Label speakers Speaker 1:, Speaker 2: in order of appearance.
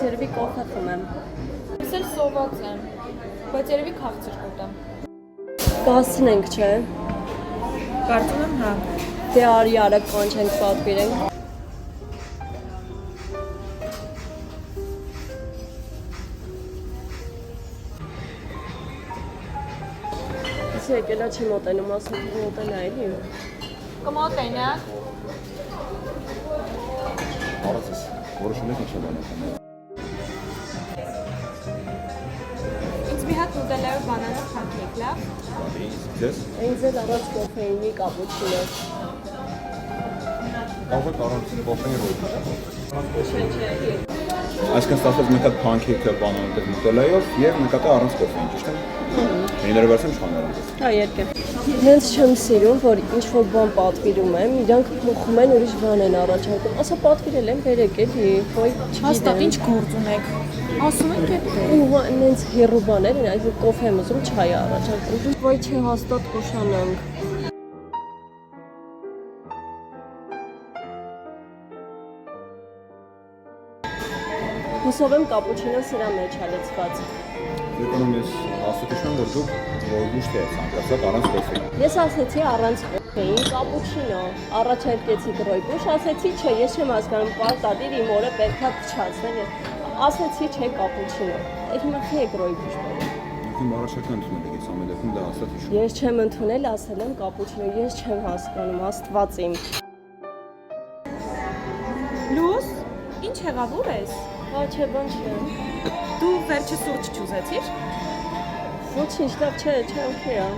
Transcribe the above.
Speaker 1: երևի կոֆե խմեմ։
Speaker 2: Ես էլ սոված եմ, բայց երևի քաղցր կուտեմ։
Speaker 1: Կհասցնենք, չէ։
Speaker 2: Կարծում եմ, հա։
Speaker 1: Դե արի արագ կանչենք պատվիրենք։ Իսկ եկելա չի մոտենում, ասում թե մոտենա էլի։
Speaker 2: Կմոտենաք։
Speaker 3: Արածես, որոշում եք ինչ է բանական։
Speaker 2: Ինձ մի հատ նուտելայով բանանով փակեք, լավ։
Speaker 3: Իսկ ձեզ
Speaker 1: Ինձ էլ առած կոֆեինի կապուչինո։
Speaker 3: կարող եք առանց կոֆեին ռոյ։
Speaker 1: Չէ։
Speaker 3: Այսինքն ստացած մեկ հատ փանքեյքը բանանով նուտելայով եւ մեկ հատ առանց կոֆեին, ճիշտ է։ Ներերվացեմ չխանարում։
Speaker 1: Հա, երկեմ։ Հենց չեմ սիրում, որ ինչ-որ բան պատվիրում եմ, իրանք փոխում են ուրիշ բան են առաջարկում։ Ասա պատվիրել եմ, բերեք էլի, ոյ չգիտեմ։
Speaker 2: Հաստատ ինչ գործ ունեք։ Ասում եք էդ։
Speaker 1: Ու նենց հերու բաներ են, այսինքն կոֆե եմ ուզում, չայ է առաջարկում։ Ոյ չէ, հաստատ կուշանանք։ Հուսով եմ կապուչինո սրա մեջ է լցված։
Speaker 3: Եկանում ես հաստատում որ դուք ոչ թե ցանկացած առանց կոֆեին։
Speaker 1: Ես ասեցի առանց կոֆեին, կապուչինո, առաջարկեցի գրոյբուշ, ասեցի չէ, ես չեմ հասկանում, պարտադիր իմ օրը պետքա փչացնեն։ Ասեցի չէ, կապուչինո։ Այդ հիմա թե գրոյբուշ բերեմ։
Speaker 3: Ինքն առաջարկն ընդունել եք, ամեն դեպքում դա հաստատ հիշում։
Speaker 1: Ես չեմ ընդունել, ասել եմ կապուչինո, ես չեմ հասկանում, Աստված իմ։
Speaker 2: Լուս, ինչ եղավ, ուր ես։
Speaker 1: Հա, չէ, բան չէ։
Speaker 2: Դու վերջը սուրճ չուզեցիր։
Speaker 1: Ոչինչ, լավ չէ, օքեյ է։